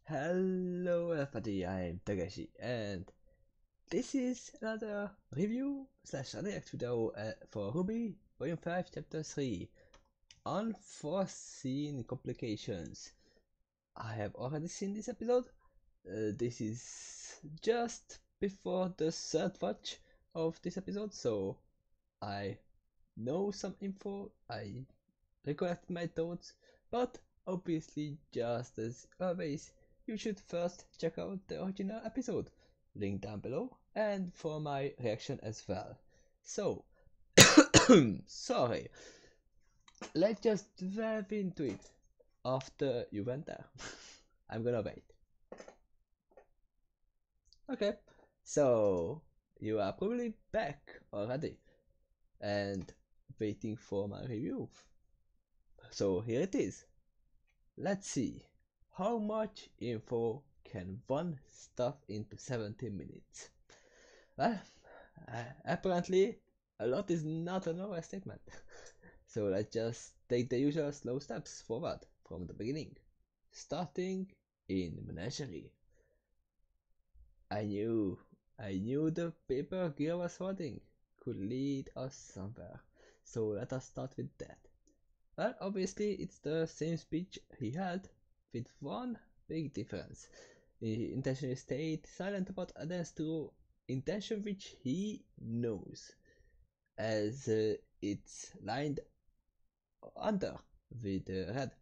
Hello everybody, I'm Takeshy and this is another review slash react video for RWBY Volume 5 Chapter 3 Unforeseen Complications. I have already seen this episode. This is just before the third watch of this episode, so I know some info, I recollected my thoughts, but obviously, just as always, you should first check out the original episode, link down below, and for my reaction as well. So, sorry, let's just dive into it after you went there. I'm gonna wait. Okay, so you are probably back already and waiting for my review. So here it is. Let's see how much info can one stuff into 70 minutes. Well, apparently a lot is not an overstatement. So let's just take the usual slow steps forward from the beginning, starting in Menagerie. I knew the paper Gear was holding could lead us somewhere, so let us start with that. Well, obviously it's the same speech he had, with one big difference. He intentionally stayed silent about Aden's true intention, which he knows, as it's lined under with red.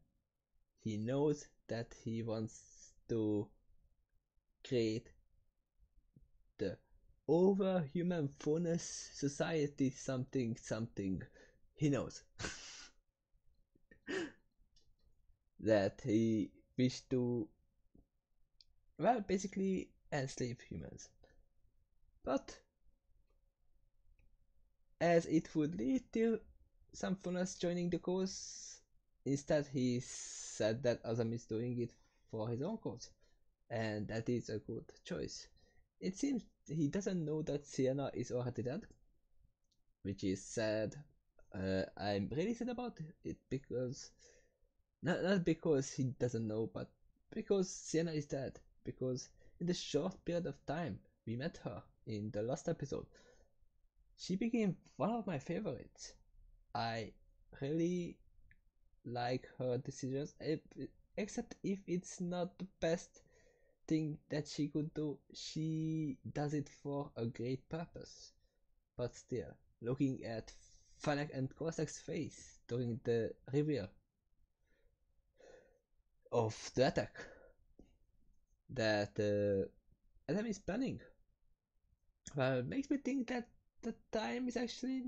He knows that he wants to create the overhuman fullness society something. He knows that he wished to, well, basically enslave humans. But as it would lead to some fullness joining the cause, instead he said that Azam is doing it for his own cause, and that is a good choice. It seems he doesn't know that Sienna is already dead, which is sad. I'm really sad about it because not because he doesn't know, but because Sienna is dead. Because in the short period of time we met her in the last episode, she became one of my favorites. I really like her decisions, except if it's not the best thing that she could do. She does it for a great purpose. But still, looking at Fennec and Kosek's face during the reveal of the attack that Adam is planning, well, makes me think that the time is actually,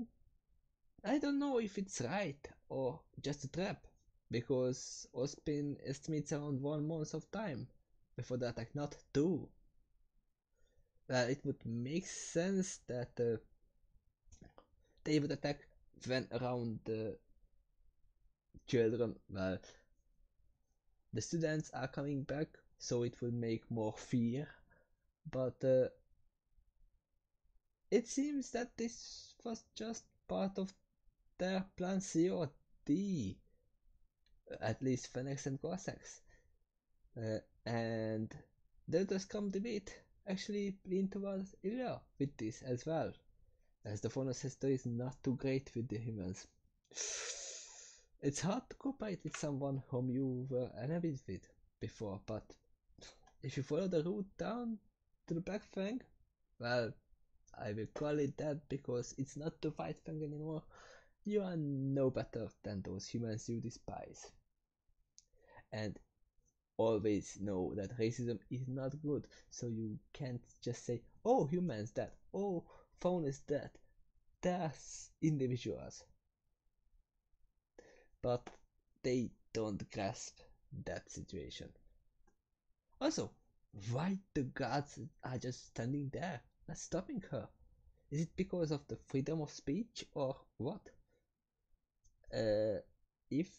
I don't know if it's right or just a trap, because Ospin estimates around 1 month of time before the attack, not 2. Well, it would make sense that they would attack when around the children, well, the students are coming back, so it will make more fear. But it seems that this was just part of their plan C or D, at least Phoenix and Cossacks. And the come debate actually lean towards Ilya with this as well, as the Phonos history is not too great with the humans. It's hard to cooperate with someone whom you were enemies with before, but if you follow the route down to the Black Fang, well, I will call it that because it's not the White Fang anymore. You are no better than those humans you despise. And always know that racism is not good, so you can't just say, oh, humans that, oh, faun is that. They're individuals. But they don't grasp that situation. Also, why the guards are just standing there, not stopping her? Is it because of the freedom of speech or what? If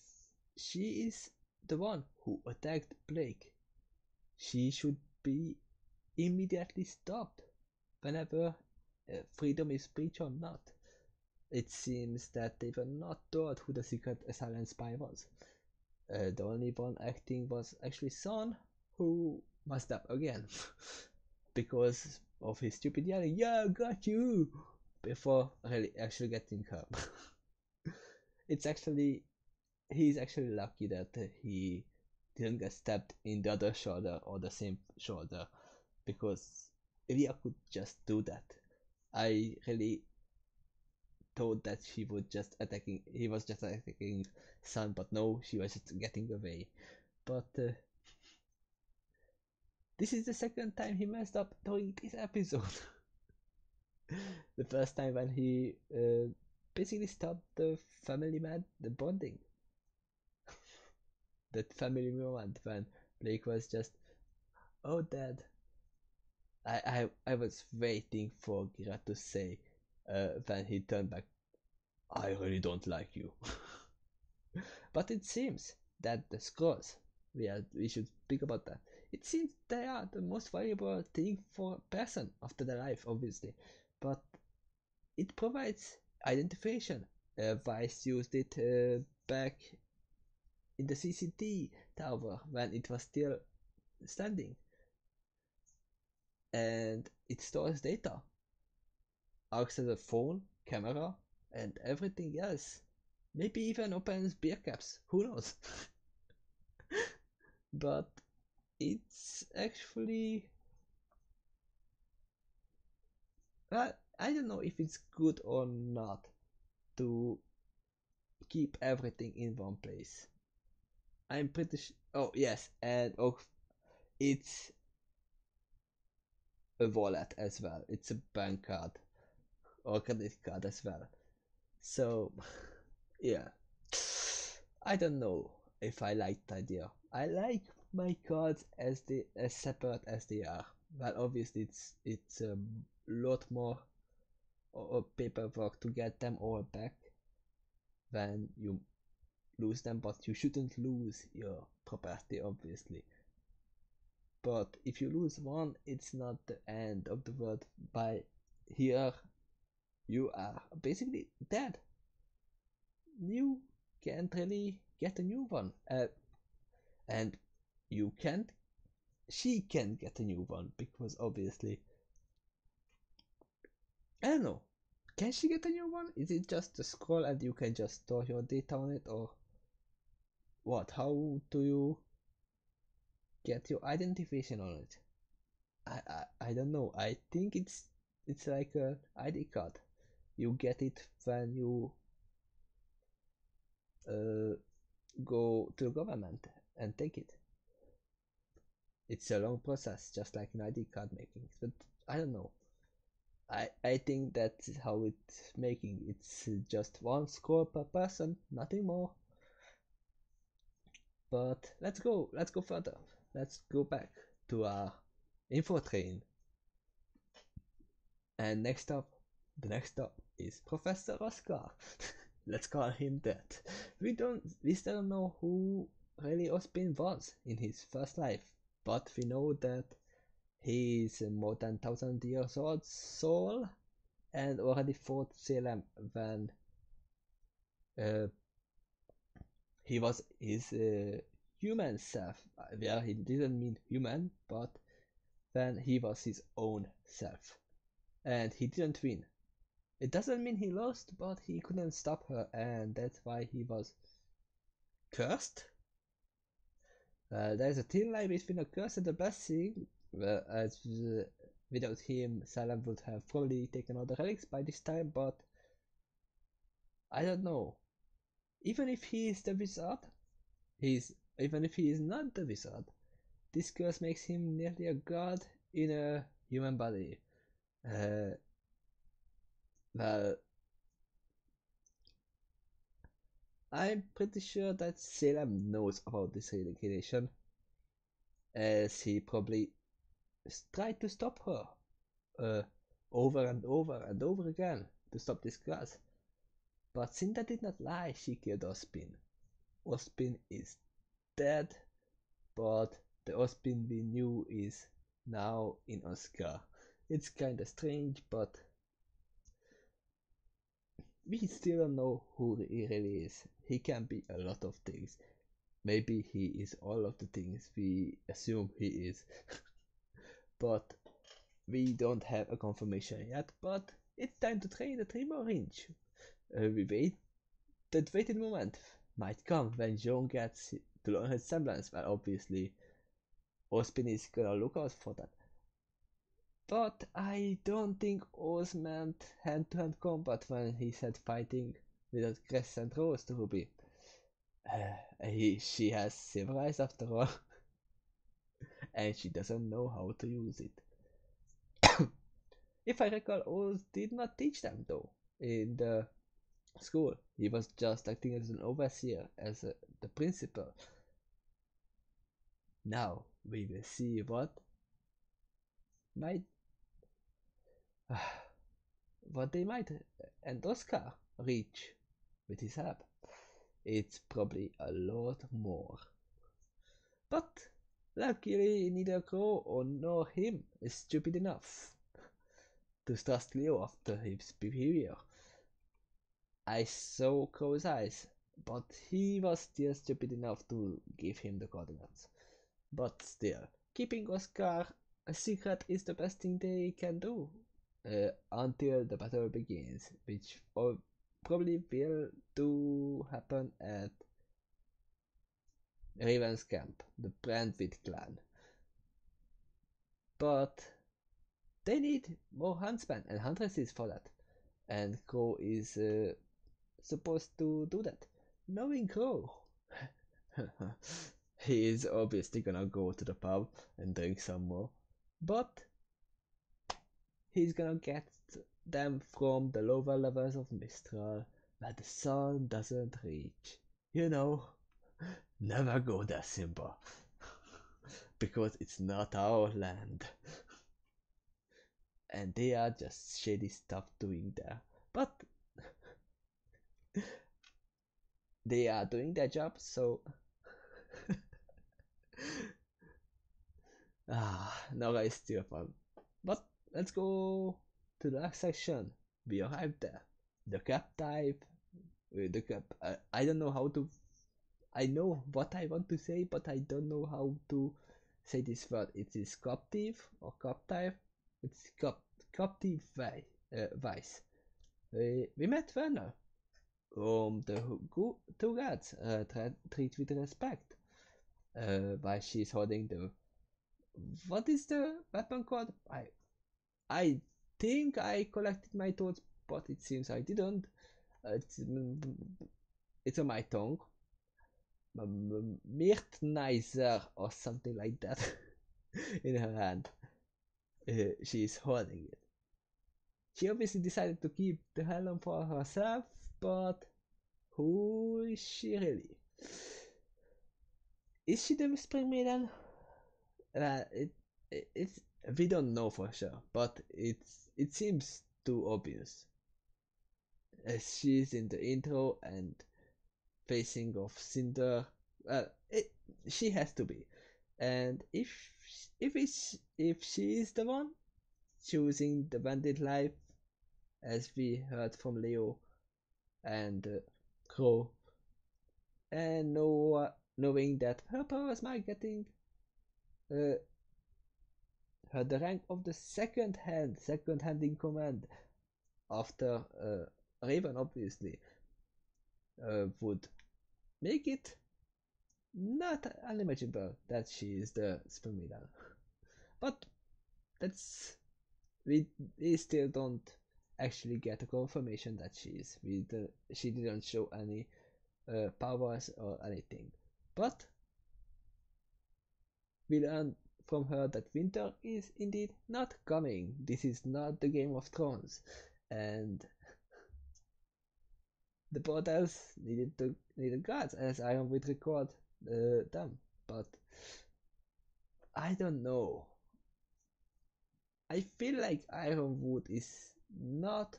she is the one who attacked Blake, she should be immediately stopped whenever freedom is speech or not. It seems that they were not told who the secret asylum spy was. The only one acting was actually Son, who messed up again because of his stupid yelling, "Yeah, I got you!" before really actually getting her. It's actually he's actually lucky that he didn't get stabbed in the other shoulder or the same shoulder, because Ilya could just do that. I really thought that he was just attacking Sun, but no, she was just getting away. But this is the second time he messed up during this episode. The first time when he basically stopped the bonding, that family moment when Blake was just, "Oh, Dad." I was waiting for Gira to say when he turned back, "I really don't like you." But it seems that the scrolls, we should speak about that. It seems they are the most valuable thing for a person after their life, obviously. But it provides identification. Vice used it back in the CCT tower when it was still standing. And it stores data, acts as a phone, camera, and everything else. Maybe even opens beer caps, who knows? But it's actually, I don't know if it's good or not to keep everything in one place. I'm pretty sure. Oh, yes, and oh, it's a wallet as well. It's a bank card or credit card as well. So, yeah. I don't know if I like the idea. I like my cards as separate as they are. Well, obviously it's a lot more paperwork to get them all back when you lose them, but you shouldn't lose your property, obviously. But if you lose one, it's not the end of the world. By here, you are basically dead. You can't really get a new one, and you can't. She can get a new one because obviously, I don't know. Can she get a new one? Is it just a scroll and you can just store your data on it, or what? How do you get your identification on it? I don't know. I think it's like a ID card. You get it when you uh, go to the government and take it. It's a long process, just like an ID card making. But I don't know. I think that's how it's making. It's just one score per person, nothing more. But let's go further. Let's go back to our info train. And the next stop is Professor Oscar. Let's call him that. We still don't know who really Ospin was in his first life, but we know that he is a more than 1,000 years old soul and already fought Salem when uh, he was his human self, where he didn't mean human, but when he was his own self. And he didn't win. It doesn't mean he lost, but he couldn't stop her, and that's why he was cursed. There's a thin line between a curse and a blessing, as without him, Salem would have probably taken all the relics by this time, but I don't know. Even if he is the wizard, even if he is not the wizard, this curse makes him nearly a god in a human body. Uh, well, I'm pretty sure that Salem knows about this reincarnation, as he probably tried to stop her uh, over and over and over again to stop this curse. But Cinta did not lie, she killed Ospin. Ospin is dead, but the Ospin we knew is now in Oscar. It's kinda strange, but we still don't know who he really is. He can be a lot of things. Maybe he is all of the things we assume he is, but we don't have a confirmation yet. But it's time to trade a 3 more inch. We wait. That waited moment might come when John gets to learn his semblance. Well, obviously, Ospin is gonna look out for that. But I don't think Oz meant hand-to-hand combat when he said fighting with a crescent rose to Ruby. She has civilized after all, and she doesn't know how to use it. If I recall, Oz did not teach them though in the school. He was just acting as an overseer, as the principal. Now we will see might what they might and Oscar reach with his help. It's probably a lot more. But luckily neither Crow or nor him is stupid enough to trust Leo after his behavior. I saw Crow's eyes, but he was still stupid enough to give him the coordinates. But still, keeping Oscar a secret is the best thing they can do until the battle begins, which probably will do happen at Raven's camp, the Brandwid clan. But they need more huntsmen and huntresses for that, and Crow is supposed to do that. Knowing Crow, he is obviously gonna go to the pub and drink some more, but he's gonna get them from the lower levels of Mistral where the sun doesn't reach. You know, never go there, Simba, because it's not our land. And they are just shady stuff doing there. But they are doing their job, so Nora is still fun. But let's go to the next section. We arrived there. The cap type, the cap. I don't know how to. I know what I want to say, but I don't know how to say this word. It is captive or cap type. It's captive vice. We met Werner. The two guards treat with respect. While she's holding the. What is the weapon called? I think I collected my thoughts, but it seems I didn't. It's on my tongue. Mirtneiser or something like that in her hand. She is holding it. She obviously decided to keep the helm for herself, but who is she really? Is she the Spring Maiden? It's we don't know for sure, but it seems too obvious. As she's in the intro and facing off Cinder. She has to be, and if she is the one choosing the bandit life, as we heard from Leo and Crow, and knowing that her powers might getting uh, her the rank of the second hand in command after Raven, obviously, would make it not unimaginable that she is the Spermida. But that's we still don't actually get a confirmation that she is. She didn't show any powers or anything. But we learn from her that winter is indeed not coming. This is not the Game of Thrones, and the portals needed guards, as Iron would record them. But I don't know. I feel like Ironwood is not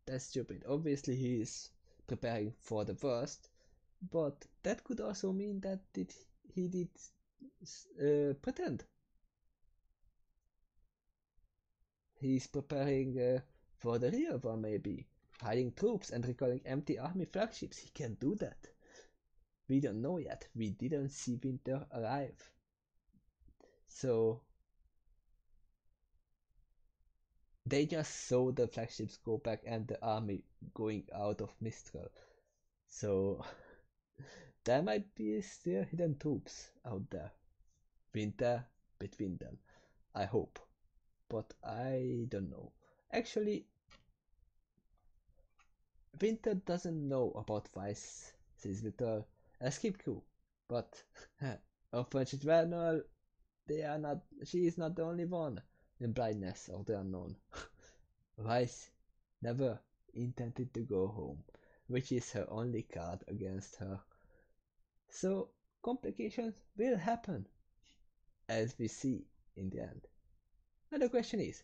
that stupid. Obviously, he is preparing for the worst, but that could also mean that he did pretend. He's preparing for the real one, maybe hiding troops and recalling empty army flagships. He can do that. we don't know yet. We didn't see winter arrive. So they just saw the flagships go back and the army going out of Mistral. So there might be still hidden troops out there. Winter between them. I hope. But I don't know. Actually, Winter doesn't know about Vice's little escape crew. But unfortunately, well, they are not. She is not the only one in blindness of the unknown. Vice never intended to go home, which is her only card against her. So complications will happen, as we see in the end. And the question is,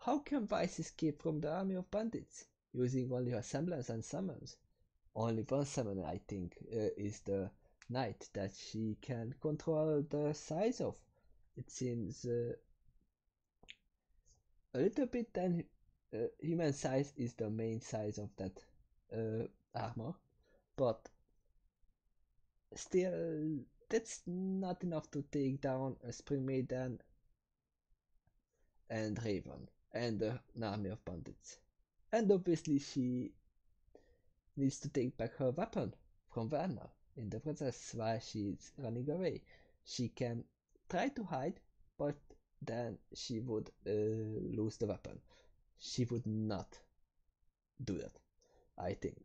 how can Vice escape from the army of bandits using only her semblance and summons? Only one summon, I think, is the knight that she can control the size of. It seems a little bit then human size is the main size of that armor, but still that's not enough to take down a Spring Maiden and Raven and an army of bandits. And obviously she needs to take back her weapon from Werner in the process while she's running away. She can try to hide, but then she would lose the weapon. She would not do that, I think.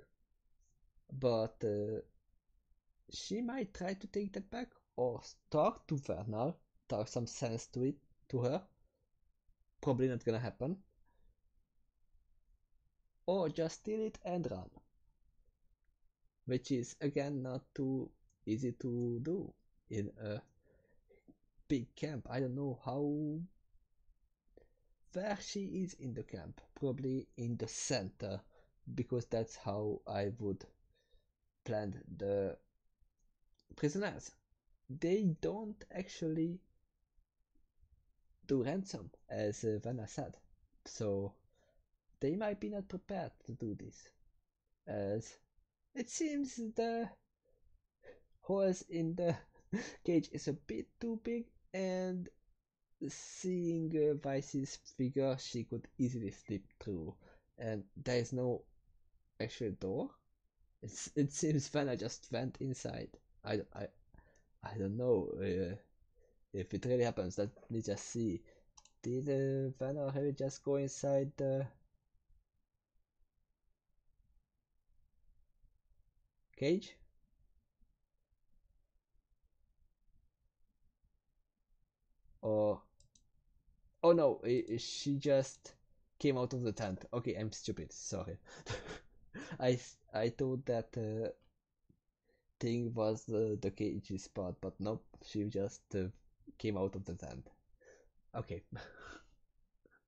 But she might try to take that back or talk to Werner, talk some sense to her. Probably not gonna happen. Or just steal it and run, which is again not too easy to do in a big camp. I don't know where she is in the camp. Probably in the center, because that's how I would plan the prisoners. They don't actually do ransom, as Vanna said, so they might be not prepared to do this, as it seems the holes in the cage is a bit too big, and seeing Vice's figure, she could easily slip through, and there is no actual door. It seems Vanna just went inside. I don't know if it really happens. Let me just see. Did Vanna really just go inside the cage? Or oh no, she just came out of the tent. Okay, I'm stupid. Sorry. I thought that thing was the cage spot, but nope. She just came out of the tent. Okay.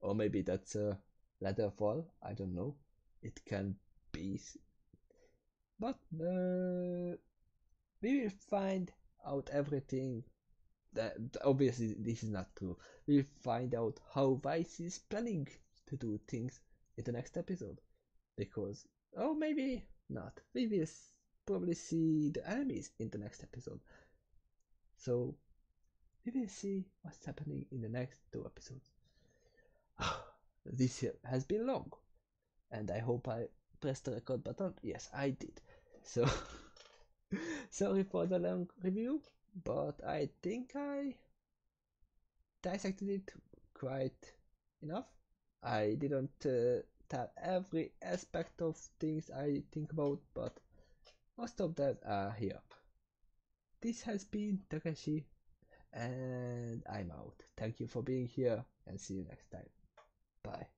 Or maybe that's a ladder fall. I don't know. It can be, but we will find out everything. That obviously this is not true. We'll find out how Vice is planning to do things in the next episode. Because, oh, maybe not. We will probably see the enemies in the next episode. So, we will see what's happening in the next two episodes. This has been long, and I hope I pressed the record button. Yes, I did. So, sorry for the long review, but I think I dissected it quite enough. I didn't tell every aspect of things I think about, but most of them are here. This has been Takeshy, and I'm out. Thank you for being here, and see you next time. Bye.